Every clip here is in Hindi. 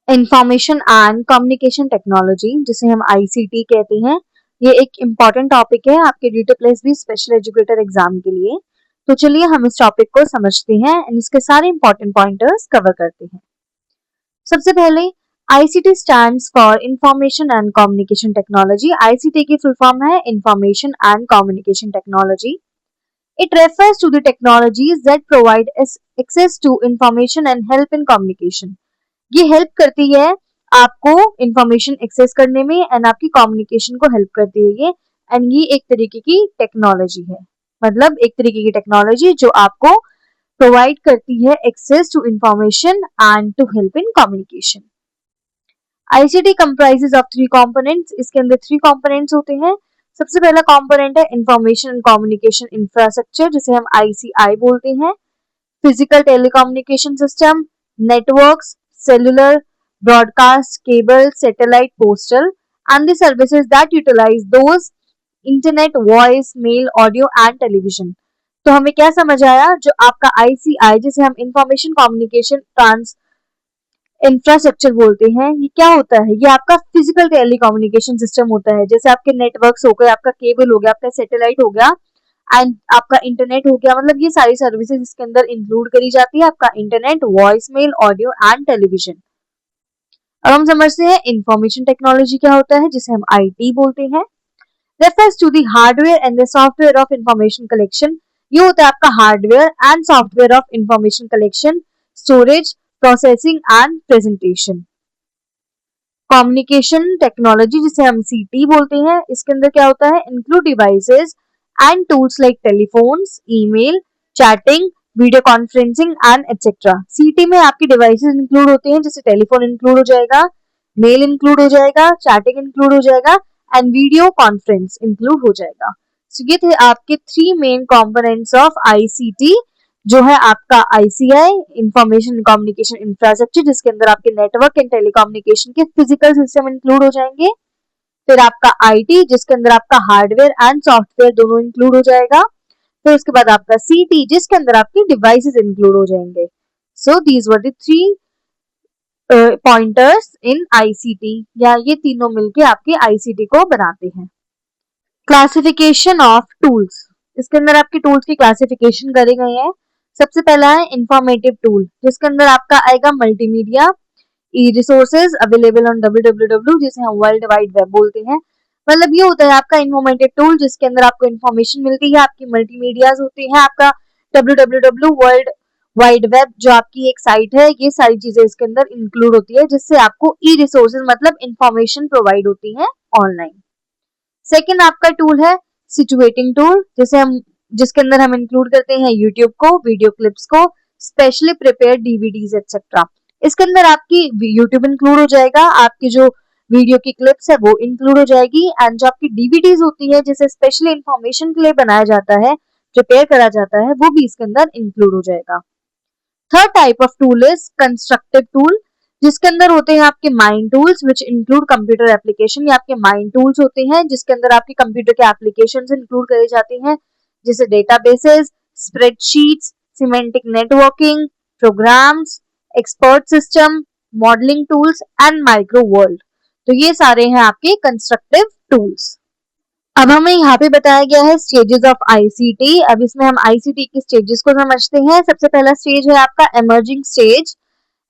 इंफॉर्मेशन एंड कम्युनिकेशन टेक्नोलॉजी, जिसे हम आईसीटी कहते हैं, ये एक इम्पॉर्टेंट टॉपिक है आपके duty plus B special educator exam के लिए। तो चलिए हम इस टॉपिक को समझते हैं एंड इसके सारे इंपॉर्टेंट पॉइंटर्स कवर करते हैं। सबसे पहले ICT stands for information and communication technology. ICT की फुल फॉर्म है information and communication technology. It refers to the technologies that provide access to information and help in communication. ये हेल्प करती है आपको इंफॉर्मेशन एक्सेस करने में एंड आपकी कम्युनिकेशन को हेल्प करती है ये। एंड ये एक तरीके की टेक्नोलॉजी है, मतलब एक तरीके की टेक्नोलॉजी जो आपको प्रोवाइड करती है access to information and to help in communication. ICT comprises of 3 components. इसके अंदर 3 कंपोनेंट्स होते हैं। सबसे पहला कंपोनेंट है इंफॉर्मेशन एंड कम्युनिकेशन इंफ्रास्ट्रक्चर, जिसे हम आईसीआई बोलते हैं। Physical telecommunication system, networks, cellular, broadcast, cable, satellite, postal, and the services that utilize those internet, voice, mail, audio and television। तो हमें क्या समझ आया, जो आपका आईसीआई जिसे हम इंफॉर्मेशन कम्युनिकेशन ट्रांस इंफ्रास्ट्रक्चर बोलते हैं, ये क्या होता है? ये आपका फिजिकल टेलीकम्युनिकेशन सिस्टम होता है। जैसे आपके नेटवर्क्स हो गए, आपका केबल हो गया, आपका सैटेलाइट हो गया एंड आपका इंटरनेट हो गया। मतलब ये सारी सर्विसेज इसके अंदर इंक्लूड करी जाती है, आपका internet, voice mail, audio and television. अब हम समझते हैं इंफॉर्मेशन टेक्नोलॉजी क्या होता है, जिसे हम आईटी बोलते हैं। Refers to the hardware and the software of information collection. ये होता है आपका hardware and software of information collection, storage, processing and presentation. Communication technology जिसे हम सीटी बोलते हैं, इसके अंदर क्या होता है, include devices and tools like telephones, email, chatting, video conferencing and etcetera. सीटी में आपकी डिवाइसेस इंक्लूड होते हैं, जैसे टेलीफोन इंक्लूड हो जाएगा, मेल इंक्लूड हो जाएगा, चैटिंग इंक्लूड हो जाएगा एंड वीडियो कॉन्फ्रेंस इंक्लूड हो जाएगा। सो ये थे आपके 3 मेन कंपोनेंट्स ऑफ आईसीटी, जो है आपका आईसीआई इंफॉर्मेशन कम्युनिकेशन इंफ्रास्ट्रक्चर, जिसके अंदर आपके नेटवर्क एंड टेलीकम्युनिकेशन के फिजिकल सिस्टम इंक्लूड हो जाएंगे। फिर आपका आईटी, जिसके अंदर आपका हार्डवेयर एंड सॉफ्टवेयर दोनों इंक्लूड हो जाएगा। फिर उसके बाद आपका सीटी, जिसके अंदर आपकी डिवाइसेस इंक्लूड हो जाएंगे। So these were the 3 pointers in ICT, या ये तीनों मिलके आपके आईसीटी को बनाते हैं। Classification of tools. इसके अंदर आपके टूल्स की क्लासिफिकेशन करे गए हैं। सबसे पहला है इंफॉर्मेटिव टूल, जिसके अंदर आपका आएगा multimedia, E resources available on www, जिसे हम वर्ल्ड वाइड वेब बोलते हैं। मतलब ये होता है आपका इंफॉर्मेटिव टूल, जिसके अंदर आपको इंफॉर्मेशन मिलती है, आपकी मल्टीमीडियाज होती है, आपका www वर्ल्ड वाइड वेब जो आपकी एक साइट है, ये सारी चीजें इसके अंदर इंक्लूड होती है, जिससे आपको ई रिसोर्सेज मतलब इंफॉर्मेशन प्रोवाइड होती है ऑनलाइन। सेकेंड आपका टूल है सिचुएटिंग टूल, जिसके अंदर हम इंक्लूड करते हैं यूट्यूब को, वीडियो क्लिप्स को, स्पेशली प्रिपेयर डीवीडीज एक्सेट्रा। इसके अंदर आपकी यूट्यूब इंक्लूड हो जाएगा, आपकी जो वीडियो की क्लिप्स है वो इंक्लूड हो जाएगी एंड जो आपकी डीवीडीज होती है, जिसे स्पेशली इंफॉर्मेशन के लिए बनाया जाता है, प्रिपेयर करा जाता है, वो भी इसके अंदर इंक्लूड हो जाएगा। Third type of tool is constructive tool, जिसके अंदर होते हैं आपके mind tools which include computer application. ये आपके माइंड टूल्स होते हैं, जिसके अंदर आपके कंप्यूटर के एप्लीकेशंस इंक्लूड करे जाते हैं, जैसे databases, spreadsheets, semantic networking, programs, expert system, modelling tools and micro world. तो ये सारे हैं आपके कंस्ट्रक्टिव टूल्स। अब हमें यहाँ पे बताया गया है स्टेजेस ऑफ आईसीटी। अब इसमें हम आईसीटी के स्टेजेस को समझते हैं। सबसे पहला स्टेज है आपका emerging stage.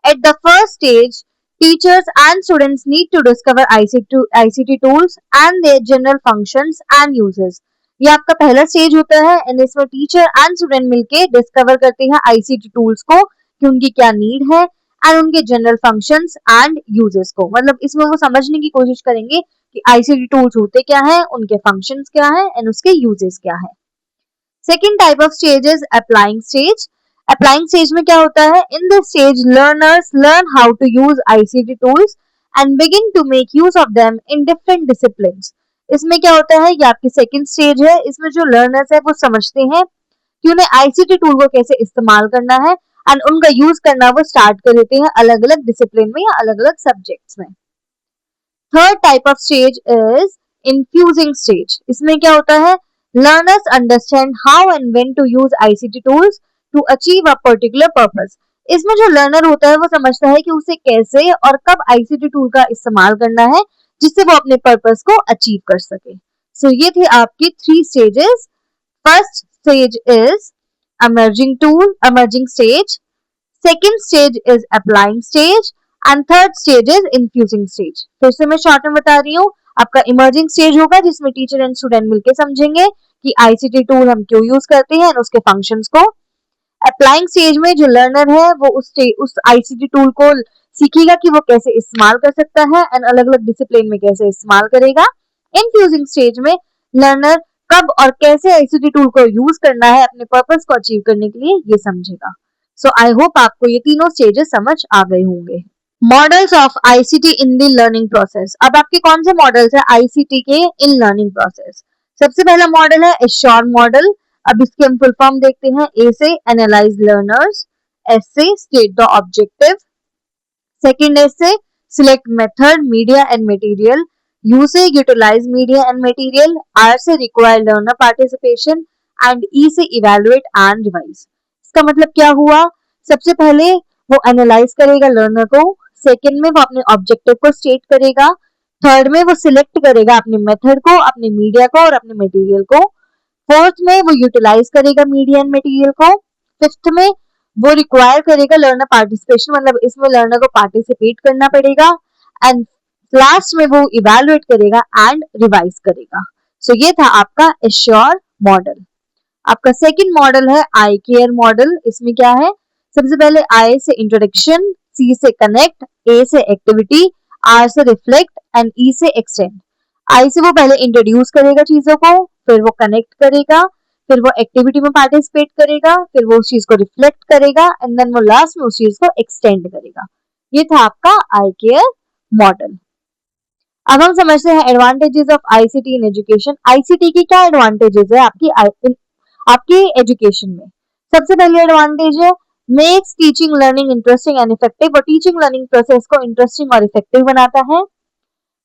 At the first stage, teachers and students need to discover ICT tools and their general functions and uses। ये आपका पहला स्टेज होता है एंड इसमें टीचर एंड स्टूडेंट मिलके डिस्कवर करते हैं आईसीटी टूल्स को कि उनकी क्या नीड है एंड उनके जनरल फंक्शंस एंड यूजेस को। मतलब इसमें वो समझने की कोशिश करेंगे कि आईसीटी टूल्स होते क्या है, उनके फंक्शंस क्या है एंड उसके यूजेस क्या है। Second type of stage is applying stage. Applying stage में क्या होता है, in this stage learners learn how to use ICT tools and begin to make use of them in different disciplines. इसमें क्या होता है, ये आपकी सेकंड स्टेज है। इसमें जो लर्नर्स है वो समझते हैं कि उन्हें आईसीटी टूल को कैसे इस्तेमाल करना है एंड उनका यूज करना वो स्टार्ट कर देते हैं अलग अलग डिसिप्लिन में या अलग अलग सब्जेक्ट्स में। Third type of stage is infusing stage. इसमें क्या होता है, learners understand how and when to use ICT tools to achieve a particular purpose। इसमें जो लर्नर होता है वो समझता है कि उसे कैसे और कब आईसीटी टूल का इस्तेमाल करना है जिससे वो अपने पर्पस को अचीव कर सके। सो ये थे आपके 3 stages. First stage is emerging stage, second stage is applying stage and third stage is infusing stage। फिर से मैं शॉर्ट में बता रही हूँ। आपका इमर्जिंग स्टेज होगा जिसमें टीचर एंड स्टूडेंट मिलकर समझेंगे कि आईसीटी टूल हम क्यों यूज करते हैं और उसके फंक्शंस को। अप्लाइंग स्टेज में जो लर्नर है वो उस आईसीटी टूल को सीखेगा कि वो कैसे इस्तेमाल कर सकता है एंड अलग अलग डिसिप्लिन में कैसे इस्तेमाल करेगा। इनफ्यूजिंग स्टेज में लर्नर कब और कैसे आईसीटी टूल को यूज करना है अपने पर्पस को अचीव करने के लिए ये समझेगा। सो आई होप आपको ये तीनों स्टेजेस समझ आ गए होंगे। Models of ICT in the learning process. अब आपके कौन से मॉडल्स है आईसीटी के इन लर्निंग प्रोसेस? सबसे पहला मॉडल है एश्योर मॉडल। अब इसके हम फुल फॉर्म देखते हैं। ए से एनालाइज लर्नर्स, एस से state the objective, second S से select method media and material, U से utilise media and material, R से require learner participation and E से इवेलुएट एंड रिवाइज। इसका मतलब क्या हुआ? सबसे पहले वो एनालाइज करेगा लर्नर को, सेकंड में वो अपने ऑब्जेक्टिव को स्टेट करेगा, थर्ड में वो सिलेक्ट करेगा अपने मेथड को, अपने मीडिया को और अपने मटेरियल को, फोर्थ में वो यूटिलाइज करेगा मीडिया एंड मटेरियल को, फिफ्थ में वो रिक्वायर करेगा लर्नर पार्टिसिपेशन, मतलब इसमें लर्नर को पार्टिसिपेट करना पड़ेगा, एंड लास्ट में वो इवेलुएट करेगा एंड रिवाइज करेगा। सो ये था आपका एश्योर मॉडल। आपका सेकंड मॉडल है आई केयर मॉडल। इसमें क्या है? सबसे पहले आई से इंट्रोडक्शन, सी से कनेक्ट, ए से एक्टिविटी, आर से रिफ्लेक्ट एंड ई से एक्सटेंड। आई से वो पहले इंट्रोड्यूस करेगा चीजों को, फिर वो कनेक्ट करेगा, फिर वो एक्टिविटी में पार्टिसिपेट करेगा, फिर वो उस चीज को रिफ्लेक्ट करेगा एंड देन वो लास्ट में उस चीज को एक्सटेंड करेगा। ये था आपका आई केयर मॉडल। अब हम समझते हैं advantages of ICT in education. ICT की क्या एडवांटेजेस है आपकी एजुकेशन में? सबसे पहली एडवांटेज है makes teaching learning interesting and effective. और टीचिंग लर्निंग प्रोसेस को इंटरेस्टिंग और इफेक्टिव बनाता है।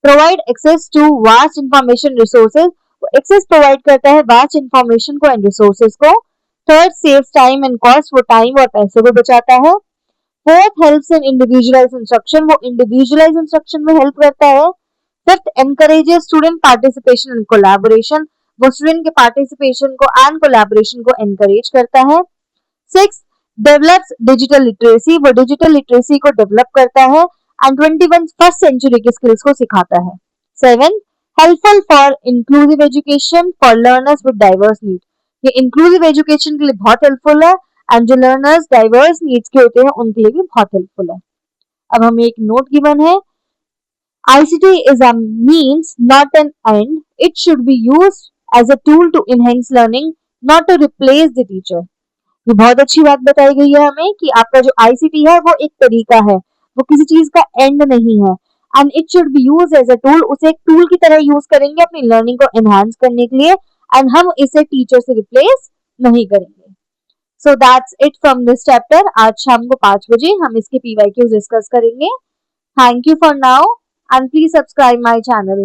Provide access to vast information resources, access provide करता है वास्ट इंफॉर्मेशन को एंड रिसोर्सेज को। Third saves time and cost, वो टाइम और पैसे को बचाता है। Fourth helps in individualised instruction, वो इंडिविजुअलाइज्ड इंस्ट्रक्शन में हेल्प करता है। Fifth encourages student participation and collaboration, वो स्टूडेंट के पार्टिसिपेशन को एंड कोलैबोरेशन को एनकरेज करता है। सिक्स डेवलप्स डिजिटल लिटरेसी, वो डिजिटल लिटरेसी को डेवलप करता है एंड 21st सेंचुरी की स्किल्स को सिखाता है। Seven helpful for inclusive education for learners with diverse need, ये इंक्लूसिव एजुकेशन के लिए बहुत हेल्पफुल है एंड जो लर्नर्स डाइवर्स नीड्स के होते हैं उनके लिए भी बहुत हेल्पफुल है। अब हमें एक नोट गिवन है, ICT is a means not an end, it should be used as a tool to enhance learning not to replace the teacher। ये बहुत अच्छी बात बताई गई है हमें कि आपका जो आईसीटी है वो एक तरीका है, वो किसी चीज का एंड नहीं है and it should be use as a tool, उसे एक टूल की तरह यूज करेंगे अपनी लर्निंग को एनहांस करने के लिए एंड हम इसे टीचर से रिप्लेस नहीं करेंगे। So that's it from this chapter. आज शाम को 5 बजे हम इसके पीवाईक्यूज डिस्कस करेंगे। Thank you for now and please subscribe my channel.